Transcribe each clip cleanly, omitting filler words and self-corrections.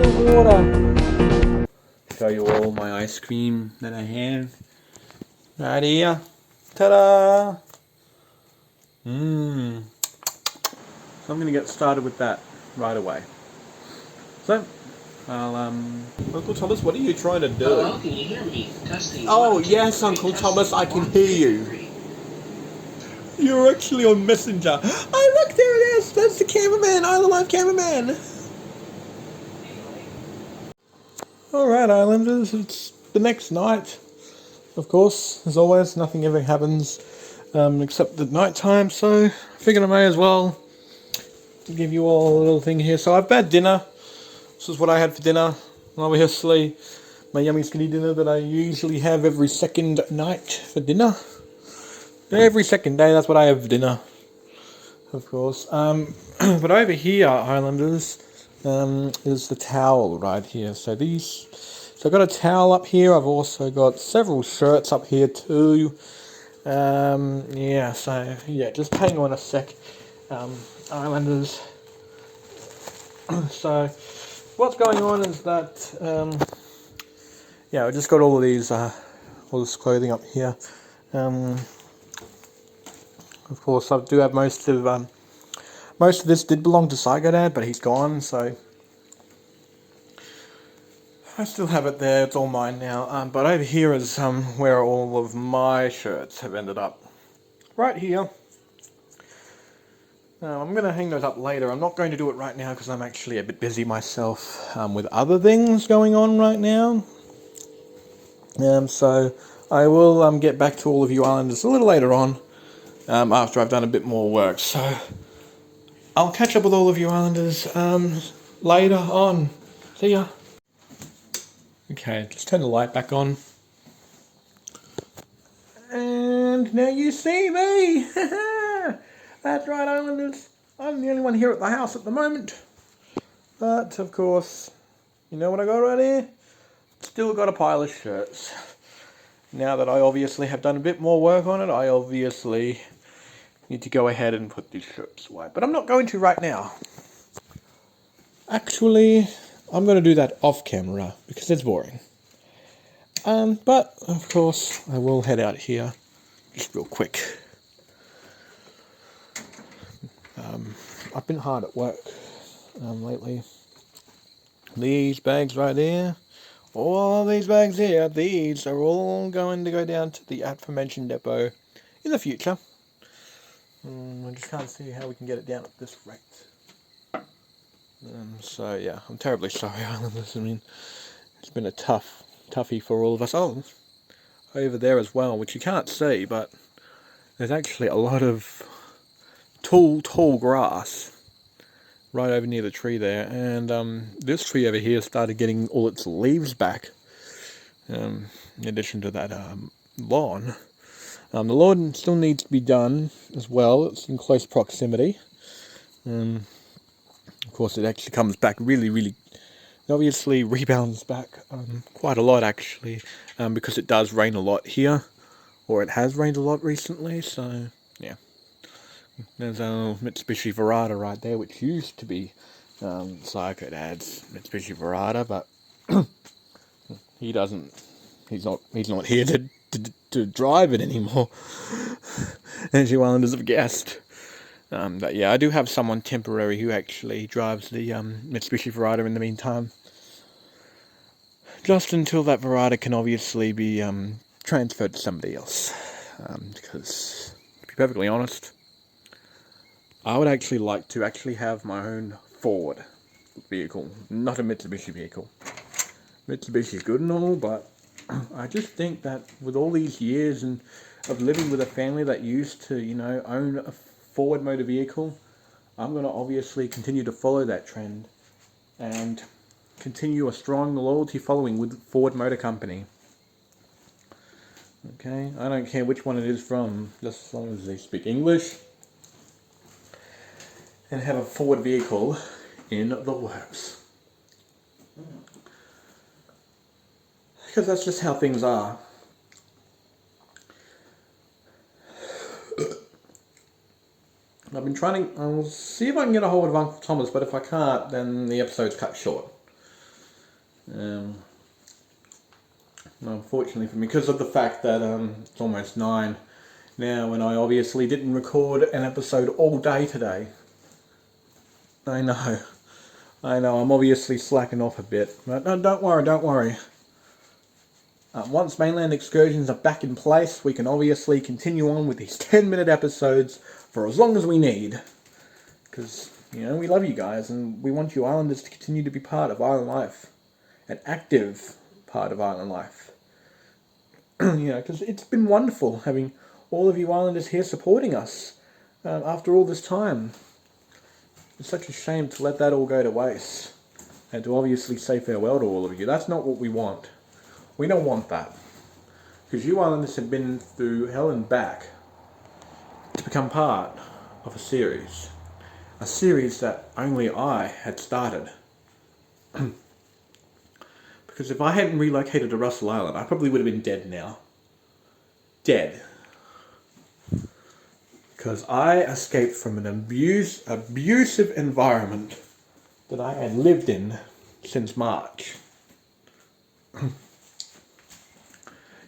the water. Show you all my ice cream that I have. Right here. Ta-da! So I'm going to get started with that right away. So, Uncle Thomas, what are you trying to do? Hello, can you hear me? Testing. Oh, yes, Uncle Thomas, I can hear you. You're actually on Messenger. Oh, look, there it is. That's the cameraman. I'm the live cameraman. Alright, Islanders, it's the next night. Of course, as always, nothing ever happens except at night time, so I figured I may as well give you all a little thing here. So I've had dinner. This is what I had for dinner. Obviously, my yummy skinny dinner that I usually have every second night for dinner. Every second day, that's what I have for dinner, of course. But over here, Islanders, is the towel right here. So I've got a towel up here. I've also got several shirts up here too. Just hang on a sec, Islanders. So what's going on is that I just got all of these all this clothing up here. Of course, I do have most of this did belong to Psycho Dad, but he's gone, so I still have it there. It's all mine now. But over here is where all of my shirts have ended up. Right here. I'm going to hang those up later. I'm not going to do it right now because I'm actually a bit busy myself with other things going on right now. So I will get back to all of you Islanders a little later on after I've done a bit more work. So I'll catch up with all of you Islanders later on. See ya. Okay, just turn the light back on. And now you see me! That's right, Islanders. I'm the only one here at the house at the moment. But, of course, you know what I got right here? Still got a pile of shirts. Now that I obviously have done a bit more work on it, I obviously need to go ahead and put these shirts away. But I'm not going to right now. Actually, I'm going to do that off camera because it's boring. But, of course, I will head out here just real quick. I've been hard at work lately. These bags right there, all these bags here, these are all going to go down to the aforementioned depot in the future. I just can't see how we can get it down at this rate. So yeah, I'm terribly sorry, Islanders. I mean, it's been a toughie for all of us. Oh, over there as well, which you can't see, but there's actually a lot of tall grass right over near the tree there, and this tree over here started getting all its leaves back, in addition to that lawn. The lawn still needs to be done as well. It's in close proximity. Of course, it actually comes back really, obviously rebounds back quite a lot actually, because it does rain a lot here, or it has rained a lot recently, so yeah. There's a Mitsubishi Verada right there, which used to be Psycho Dad's Mitsubishi Verada, but he's not here to drive it anymore, as you Islanders have guessed. But yeah, I do have someone temporary who actually drives the Mitsubishi Verada in the meantime, just until that Verada can obviously be transferred to somebody else. Because, to be perfectly honest, I would actually like to have my own Ford vehicle, not a Mitsubishi vehicle. Mitsubishi's good and all, but I just think that with all these years of living with a family that used to, own a Ford motor vehicle, I'm going to obviously continue to follow that trend and continue a strong loyalty following with Ford Motor Company. Okay, I don't care which one it is from, just as long as they speak English and have a Ford vehicle in the works. Because that's just how things are. I've been I'll see if I can get a hold of Uncle Thomas, but if I can't, then the episode's cut short. Unfortunately for me, because of the fact that it's almost 9 now, and I obviously didn't record an episode all day today. I know, I'm obviously slacking off a bit, but no, don't worry. Once mainland excursions are back in place, we can obviously continue on with these 10-minute episodes for as long as we need. Because, we love you guys, and we want you islanders to continue to be part of island life. An active part of island life. Because it's been wonderful having all of you islanders here supporting us after all this time. It's such a shame to let that all go to waste. And to obviously say farewell to all of you. That's not what we want. We don't want that. Because you islanders have been through hell and back to become part of a series. A series that only I had started. Because if I hadn't relocated to Russell Island, I probably would have been dead now. Dead. Because I escaped from an abusive environment that I had lived in since March.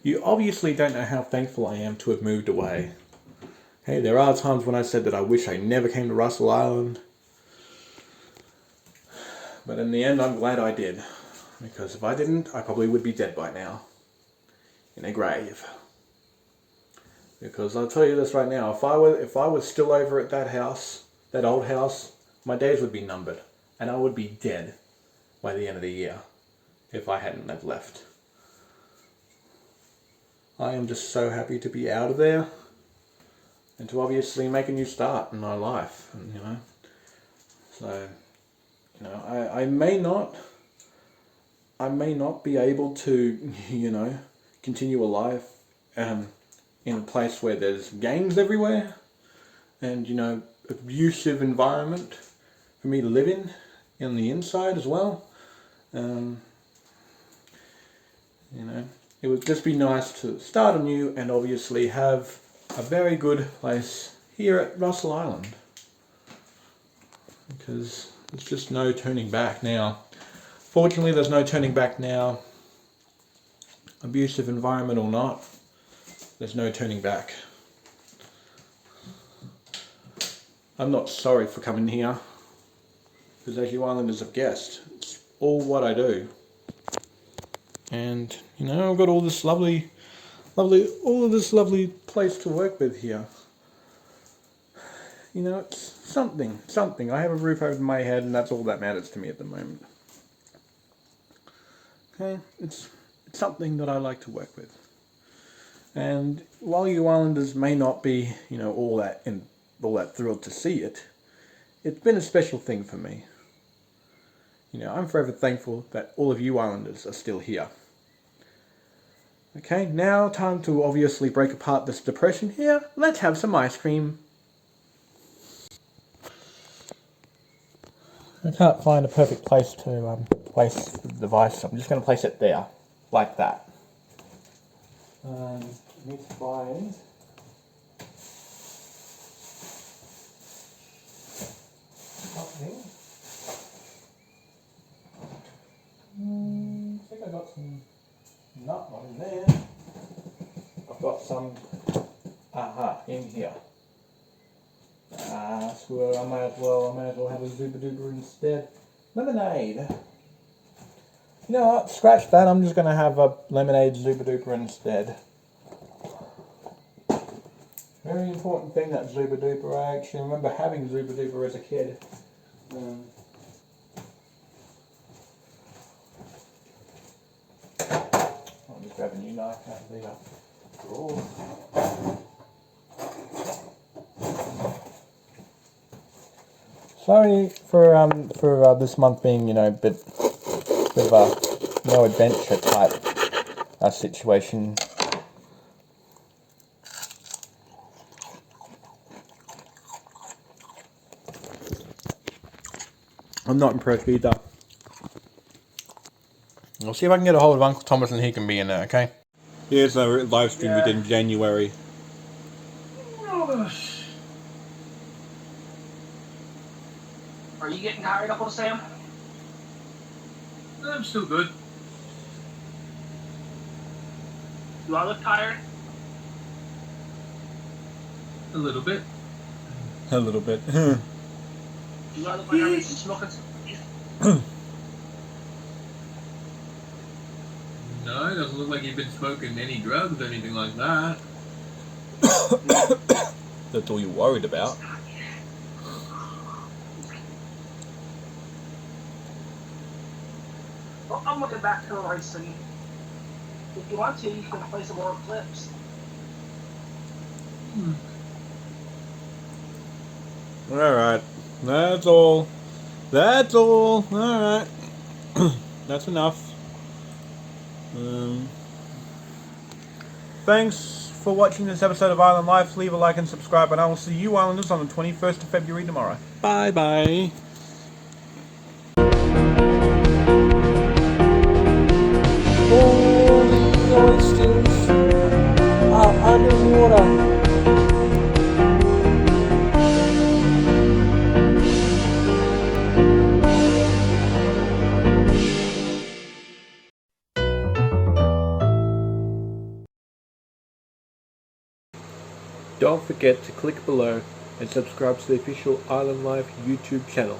You obviously don't know how thankful I am to have moved away. Hey, there are times when I said that I wish I never came to Russell Island. But in the end, I'm glad I did. Because if I didn't, I probably would be dead by now. In a grave. Because I'll tell you this right now, if I was still over at that house, that old house, my days would be numbered. And I would be dead by the end of the year. If I hadn't have left. I am just so happy to be out of there. And to obviously make a new start in my life. And, So, I may not be able to, continue a life in a place where there's gangs everywhere and, abusive environment for me to live in the inside as well. It would just be nice to start anew and obviously have a very good place here at Russell Island. Because there's just no turning back now. Fortunately, there's no turning back now. Abusive environment or not, there's no turning back. I'm not sorry for coming here. Because as you islanders have guessed, it's all what I do. And, I've got all this lovely place to work with here. It's something. I have a roof over my head and that's all that matters to me at the moment. Okay, it's something that I like to work with. And while you islanders may not be, all that thrilled to see it, it's been a special thing for me. I'm forever thankful that all of you islanders are still here. Okay, now time to obviously break apart this depression here. Let's have some ice cream. I can't find a perfect place to place the device. I'm just going to place it there, like that. I need to find something. I think I got some nut in there. I've got some in here. So I might as well have a Zuba Duper instead. Lemonade. You know what? Scratch that. I'm just going to have a lemonade Zuba Duper instead. Very important thing, that Zuba Duper. I actually remember having Zuba Duper as a kid. I'll just grab a new knife out of the drawer. Sorry for this month being, a bit of a no adventure type situation. I'm not impressed either. I'll see if I can get a hold of Uncle Thomas and he can be in there, okay? Here's a live stream we did in January. Are you getting tired, Uncle Sam? I'm still good. Do I look tired? A little bit. A little bit. Do I look like I've been smoking some? No, it doesn't look like you've been smoking any drugs or anything like that. That's all you're worried about. Well, I'm looking back to the racing. If you want to, you can play some more clips. Alright. That's all. That's all. Alright. That's enough. Thanks for watching this episode of Island Life. Leave a like and subscribe, and I will see you Islanders on the 21st of February tomorrow. Bye bye. All the oysters are underwater. Don't forget to click below and subscribe to the official Island Life YouTube channel.